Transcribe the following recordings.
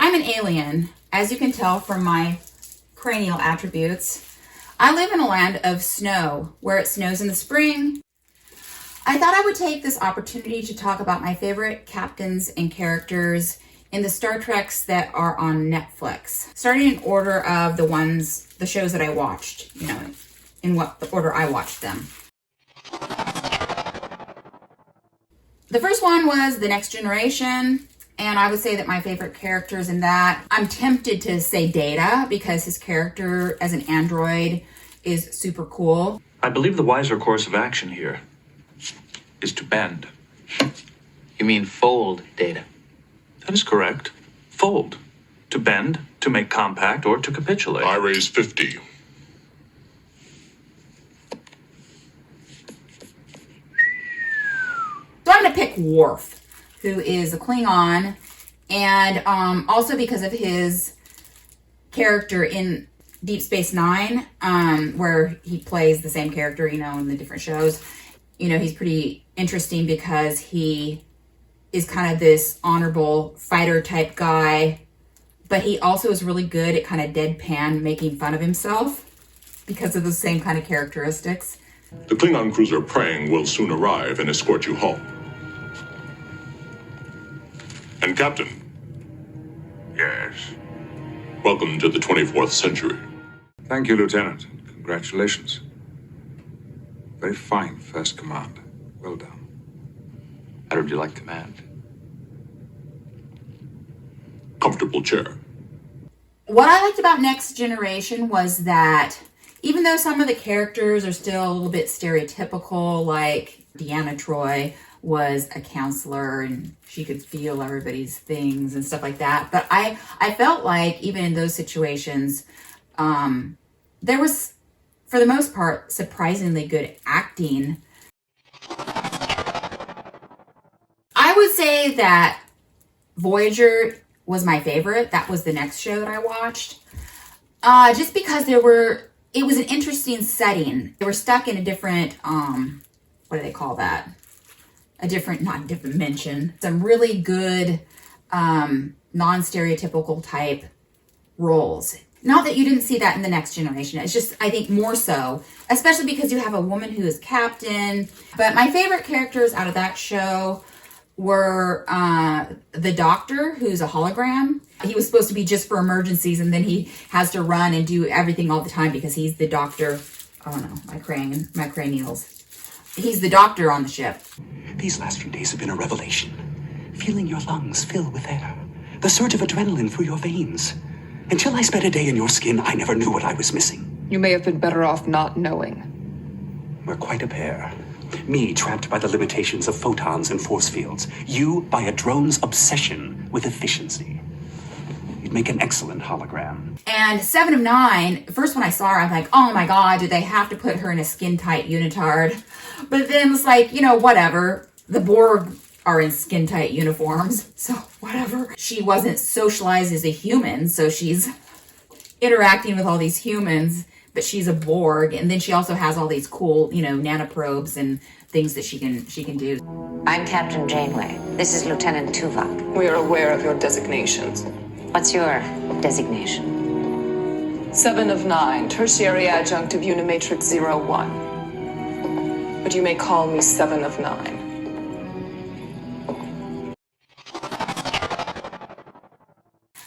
I'm an alien, as you can tell from my cranial attributes. I live in a land of snow, where it snows in the spring. I thought I would take this opportunity to talk about my favorite captains and characters in the Star Treks that are on Netflix, starting in order of the shows that I watched, in what the order I watched them. The first one was The Next Generation, and I would say that my favorite characters in that, I'm tempted to say Data because his character as an android is super cool. I believe the wiser course of action here is to bend. You mean fold, Data? That is correct. Fold. To bend, to make compact, or to capitulate. I raise 50. So I'm going to pick Worf, who is a Klingon, and also because of his character in Deep Space Nine, where he plays the same character, in the different shows. He's pretty interesting because he is kind of this honorable fighter type guy, but he also is really good at kind of deadpan making fun of himself because of the same kind of characteristics. The Klingon cruiser Prang will soon arrive and escort you home. And Captain. Yes? Welcome to the 24th century. Thank you, Lieutenant. Congratulations. Very fine first command. Well done. How did you like command? Comfortable chair. What I liked about Next Generation was that even though some of the characters are still a little bit stereotypical, like Deanna Troi was a counselor and she could feel everybody's things and stuff like that. But I felt like even in those situations, there was, for the most part, surprisingly good acting. I would say that Voyager was my favorite. That was the next show that I watched. Just because it was an interesting setting. They were stuck in a different, what do they call that? Not different dimension. Some really good, non-stereotypical type roles. Not that you didn't see that in The Next Generation. It's just, I think, more so, especially because you have a woman who is captain. But my favorite characters out of that show were the doctor, who's a hologram. He was supposed to be just for emergencies, and then he has to run and do everything all the time because he's the doctor. Oh no, my cranials. He's the doctor on the ship. These last few days have been a revelation. Feeling your lungs fill with air. The surge of adrenaline through your veins. Until I spent a day in your skin, I never knew what I was missing. You may have been better off not knowing. We're quite a pair. Me trapped by the limitations of photons and force fields. You by a drone's obsession with efficiency. You'd make an excellent hologram. And 7 of 9, first when I saw her, I'm like, oh my God, did they have to put her in a skin-tight unitard? But then it's like, whatever. The Borg are in skin-tight uniforms, so whatever. She wasn't socialized as a human, so she's interacting with all these humans, but she's a Borg, and then she also has all these cool, nanoprobes and things that she can do. I'm Captain Janeway. This is Lieutenant Tuvok. We are aware of your designations. What's your designation? 7 of 9, tertiary adjunct of Unimatrix 01. But you may call me 7 of 9.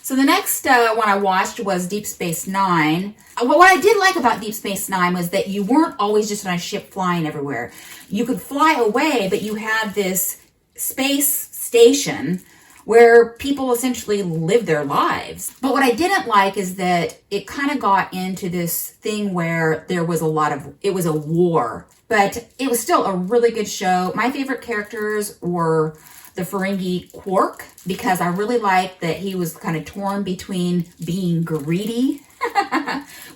So the next one I watched was Deep Space Nine. What I did like about Deep Space Nine was that you weren't always just on a ship flying everywhere. You could fly away, but you had this space station where people essentially live their lives. But what I didn't like is that it kind of got into this thing where there was it was a war, but it was still a really good show. My favorite characters were the Ferengi Quark, because I really liked that he was kind of torn between being greedy,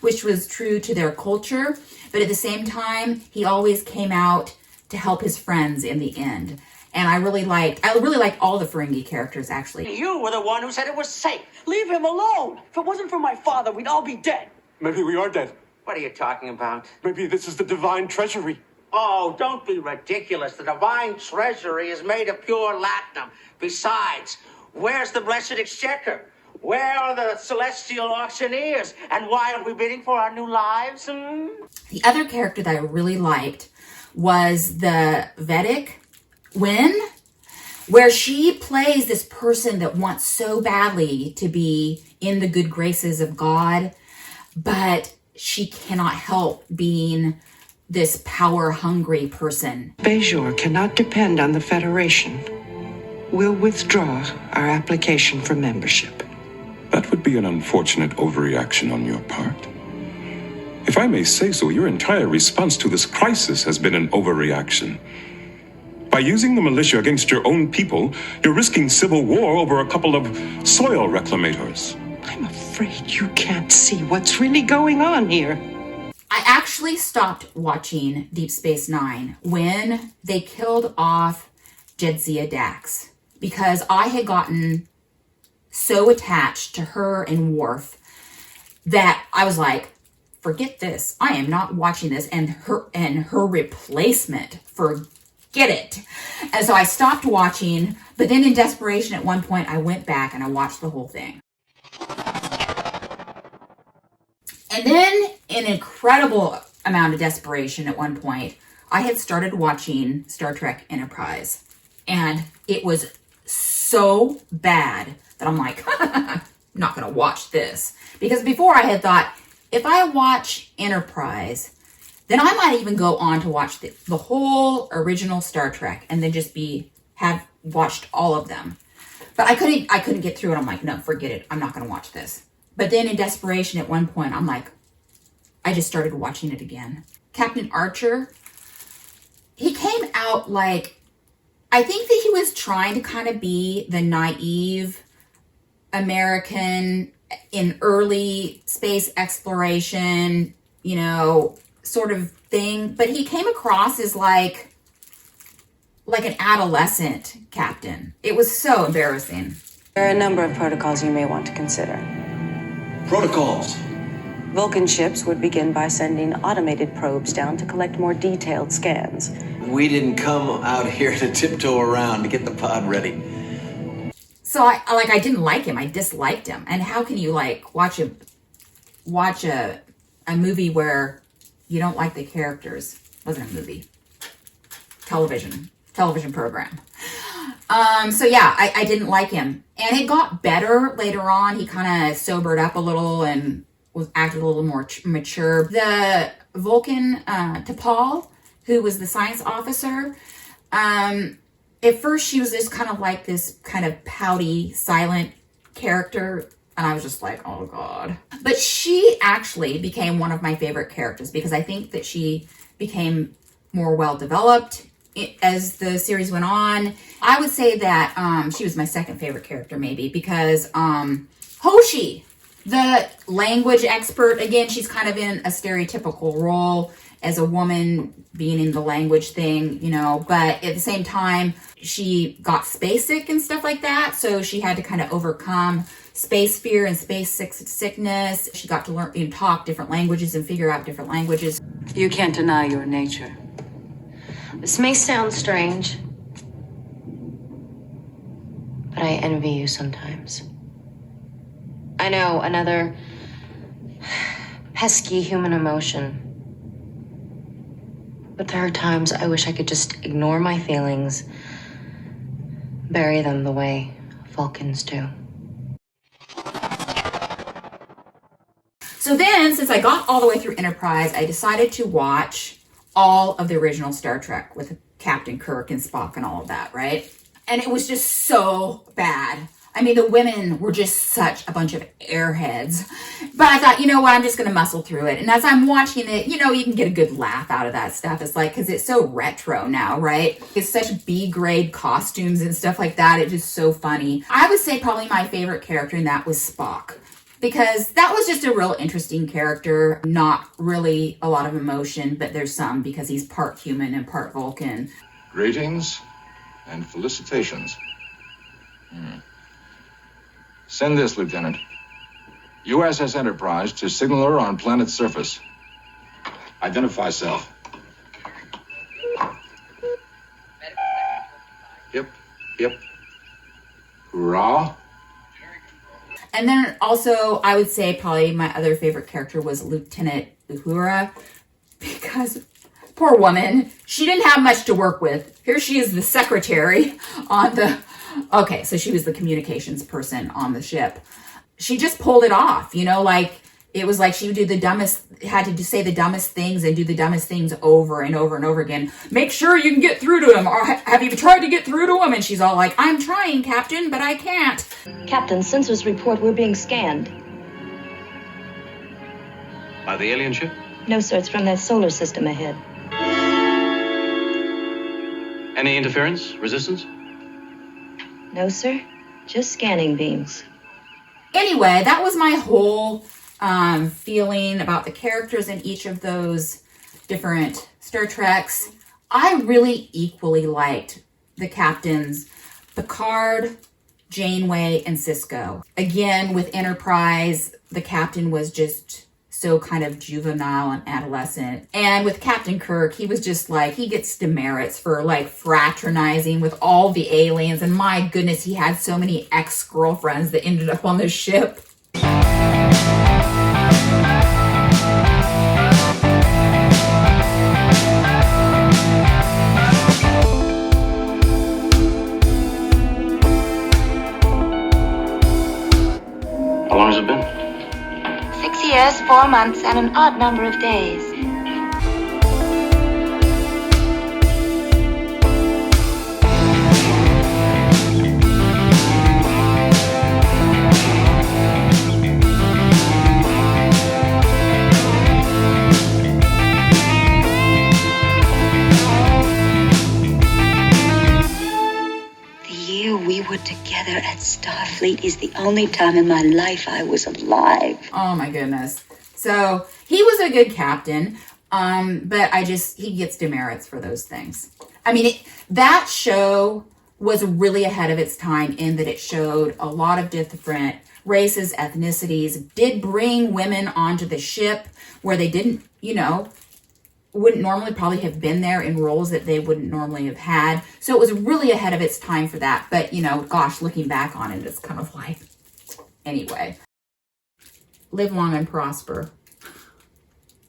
which was true to their culture, but at the same time, he always came out to help his friends in the end. And I really liked all the Ferengi characters, actually. You were the one who said it was safe. Leave him alone. If it wasn't for my father, we'd all be dead. Maybe we are dead. What are you talking about? Maybe this is the divine treasury. Oh, don't be ridiculous. The divine treasury is made of pure latinum. Besides, where's the blessed exchequer? Where are the celestial auctioneers? And why are we bidding for our new lives? The other character that I really liked was the Vedic Winn, where she plays this person that wants so badly to be in the good graces of God, but she cannot help being this power-hungry person. Bajor cannot depend on the Federation. We'll withdraw our application for membership. That would be an unfortunate overreaction on your part. If I may say so, your entire response to this crisis has been an overreaction. By using the militia against your own people, you're risking civil war over a couple of soil reclamators. I'm afraid you can't see what's really going on here. I actually stopped watching Deep Space Nine when they killed off Jadzia Dax, because I had gotten so attached to her and Worf that I was like, forget this. I am not watching this. And her replacement, forget it. And so I stopped watching, but then in desperation at one point I went back and I watched the whole thing. And then in incredible amount of desperation at one point, I had started watching Star Trek Enterprise. And it was so bad that I'm like, I'm not going to watch this. Because before I had thought, if I watch Enterprise, then I might even go on to watch the whole original Star Trek and then just have watched all of them. But I couldn't get through it. I'm like, no, forget it. I'm not going to watch this. But then in desperation at one point, I'm like, I just started watching it again. Captain Archer, he came out like, I think that he was trying to kind of be the naive American in early space exploration, sort of thing. But he came across as like an adolescent captain. It was so embarrassing. There are a number of protocols you may want to consider. Protocols? Vulcan ships would begin by sending automated probes down to collect more detailed scans. We didn't come out here to tiptoe around to get the pod ready. So I didn't like him. I disliked him. And how can you watch a movie where you don't like the characters? It wasn't a movie. Television program. So yeah, I didn't like him. And it got better later on. He kind of sobered up a little and acted a little more mature. The Vulcan, T'Pol, who was the science officer, at first she was just kind of like this kind of pouty, silent character. And I was just like, oh God. But she actually became one of my favorite characters because I think that she became more well-developed as the series went on. I would say that she was my second favorite character maybe because Hoshi, the language expert, again, she's kind of in a stereotypical role as a woman being in the language thing, but at the same time, she got space sick and stuff like that. So she had to kind of overcome space fear and space sickness. She got to learn and talk different languages and figure out different languages. You can't deny your nature. This may sound strange, but I envy you sometimes. I know, another pesky human emotion. But there are times I wish I could just ignore my feelings, bury them the way Vulcans do. So then, since I got all the way through Enterprise, I decided to watch all of the original Star Trek with Captain Kirk and Spock and all of that, right? And it was just so bad. I mean, the women were just such a bunch of airheads. But I thought, you know what, I'm just going to muscle through it. And as I'm watching it, you can get a good laugh out of that stuff. It's like, because it's so retro now, right? It's such B-grade costumes and stuff like that. It's just so funny. I would say probably my favorite character in that was Spock. Because that was just a real interesting character. Not really a lot of emotion, but there's some because he's part human and part Vulcan. Greetings and felicitations. Send this, Lieutenant. USS Enterprise to signaler on planet surface. Identify self. Yep. Hoorah. And then also, I would say probably my other favorite character was Lieutenant Uhura, because poor woman, she didn't have much to work with. Here she is, the secretary on the, okay, so she was the communications person on the ship. She just pulled it off, you know, like, it was like she would do the dumbest, had to say the dumbest things and do the dumbest things over and over and over again. Make sure you can get through to him. Or have you tried to get through to him? And she's all like, I'm trying, Captain, but I can't. Captain, sensors report we're being scanned. By the alien ship? No, sir, it's from that solar system ahead. Any interference? Resistance? No, sir, just scanning beams. Anyway, that was my whole feeling about the characters in each of those different Star Treks. I really equally liked the captains, Picard, Janeway, and Sisko. Again, with Enterprise, the captain was just so kind of juvenile and adolescent. And with Captain Kirk, he was just like, he gets demerits for like fraternizing with all the aliens. And my goodness, he had so many ex-girlfriends that ended up on the ship. How long has it been? 6 years, 4 months, and an odd number of days. We were together at Starfleet is the only time in my life I was alive. Oh my goodness. So he was a good captain, but he gets demerits for those things. I mean, that show was really ahead of its time in that it showed a lot of different races, ethnicities, did bring women onto the ship where they didn't, you know, wouldn't normally probably have been there in roles that they wouldn't normally have had. So it was really ahead of its time for that. But, you know, gosh, looking back on it, it's kind of like, anyway. Live long and prosper.